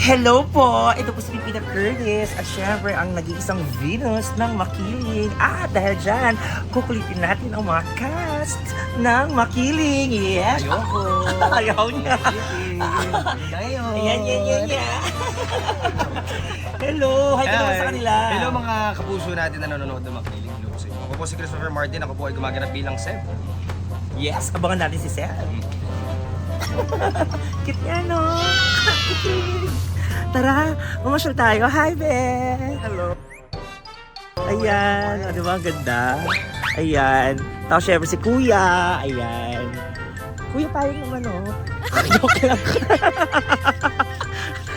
Hello po! Ito po si Pipita Curtis at syempre ang nag-iisang Venus ng Makiling. Dahil dyan, kukulitin natin ang mga cast ng Makiling. Yes! Ayoko! Ayaw niya! Ngayon! Ayan. Hello! Hi ka naman sa kanila! Hello mga kapuso natin na nanonood ng Makiling. Hello sa inyo. Ako po si Christopher Martin. Ako po ay gumaganap bilang Seb. Yes! Abangan natin si Seth. Cute niya, no? Tara, mamasyal tayo. Hi, Ben! Hello! Ayan, di ba ang ganda? Ayan. Tapos syempre si Kuya. Ayan. Kuya tayo naman, oh. Joke lang.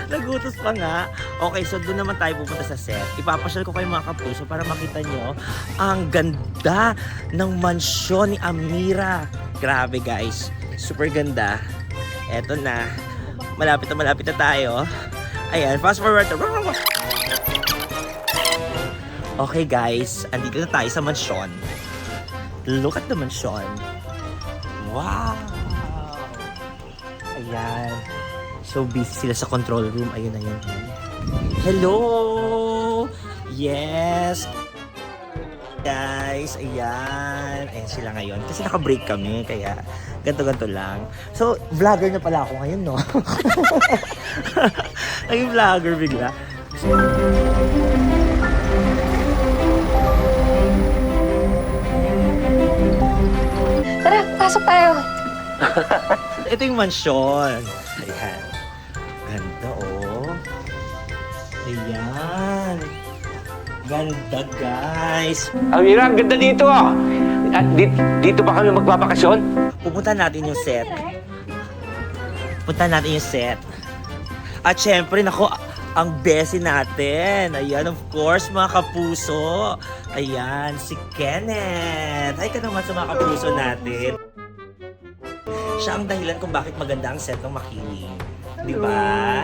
Nagutos pa nga. Okay, so doon naman tayo pupunta sa set. Ipapasyal ko kayo mga kapuso para makita nyo ang ganda ng mansyon ni Amira. Grabe guys. Super ganda. Eto na. Malapit na tayo. Ayan, fast forward. Okay guys, andito na tayo sa mansyon. Look at the mansyon. Wow! Ayan. So busy sila sa control room. Ayun. Hello! Yes! Guys, ayan. Ayan sila ngayon. Kasi naka-break kami, kaya ganto-ganto lang. So, vlogger na pala ako ngayon, no? Naging vlogger bigla. Tara, pasok tayo. Ito yung mansyon. Ayan. Ganda, oh. Ayan. Ganda, guys. Amira, ang ganda dito ah. Dito ba kami magbabakasyon? Pupunta natin yung set. At syempre, nako, ang besi natin. Ayan, of course, mga kapuso. Ayan, si Kenneth. Ay ka naman sa mga kapuso natin. Siya ang dahilan kung bakit maganda ang set ng Makiling. Di ba?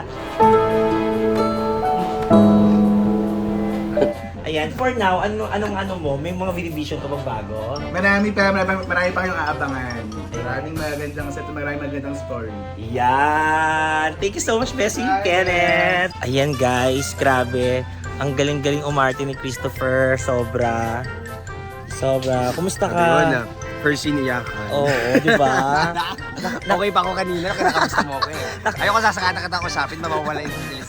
Ayan, for now, anong mo? May mga video-vision ka bang bago? Marami pa kayong aabangan. Maraming magandang set, maraming magandang story. Yan! Thank you so much, Bessie Kenneth! Ayan guys, grabe. Ang galing-galing umarte ni Christopher. Sobra. Kumusta ka? Ayun na. First scene iyakan. Oo, di ba? Okay pa ako kanina. Kinakamusta mo ako eh. Ayoko sasakata kita ko sapit, mawawala yung bilis.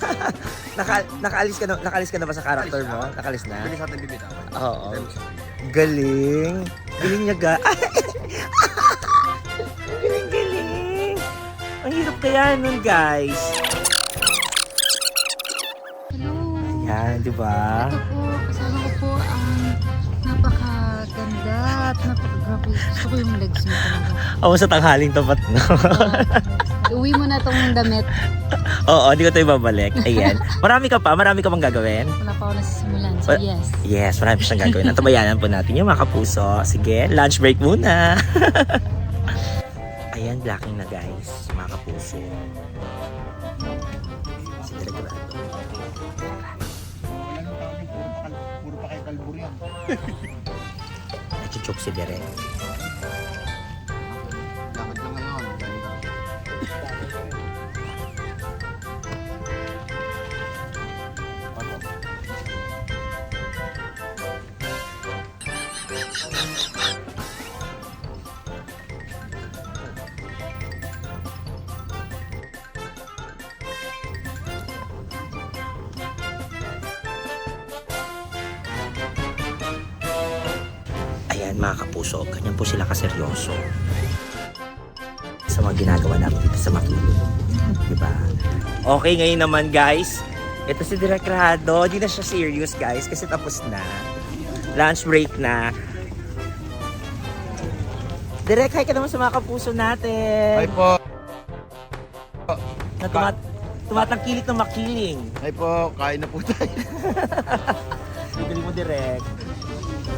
Nakaalis ka na ba sa character mo? Nakalis na? Bilis natin bibitawan. Oo. Galing. Galing niya Galing. Ang hirap kaya nun, guys. Hello. Yan, di ba? Ito po, kasama ko po ang napakaganda at napakagrabe. Gusto ko yung legs mo talaga. Ako sa tanghaling tapat, no? Uwi mo na tong damit. Oo, di ko ito ibabalik. Ayan. Marami ka bang gagawin? Wala pa ako nasisimulan. So yes. Yes, marami siyang gagawin. Natabayanan po natin yung mga kapuso. Sige, lunch break muna. Ayan, blocking na guys, mga kapuso. Si Delegado. Puro pa kayo kalbur yan. Nag-joke si Derek. Lakad na ngayon. Ayan mga kapuso, ganyan po sila kaseryoso sa mga ginagawa namin dito sa Makiling. Diba? Okay, ngayon naman guys, ito si Direk Rado. Di na siya serious guys kasi tapos na. Lunch break na. Direk, hi ka naman sa mga kapuso natin. Hi po. Na tumatangkilik ng Makiling. Hi po, kain na po tayo. Bibili mo direct.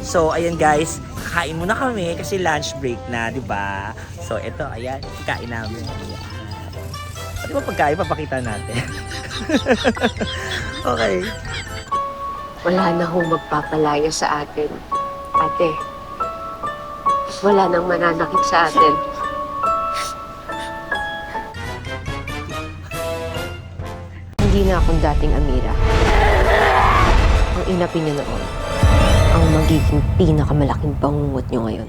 So, ayan guys, kakain muna kami kasi lunch break na, di ba? So, ito, ayan, kikain namin. Ayan. Di ba pagkain, papakita natin. Okay. Wala na hong magpapalaya sa atin. Ate, wala nang mananakit sa atin. hindi na akong dating Amira. Ang inapin niyo noon, ang magiging pinakamalaking bangungot niyo ngayon.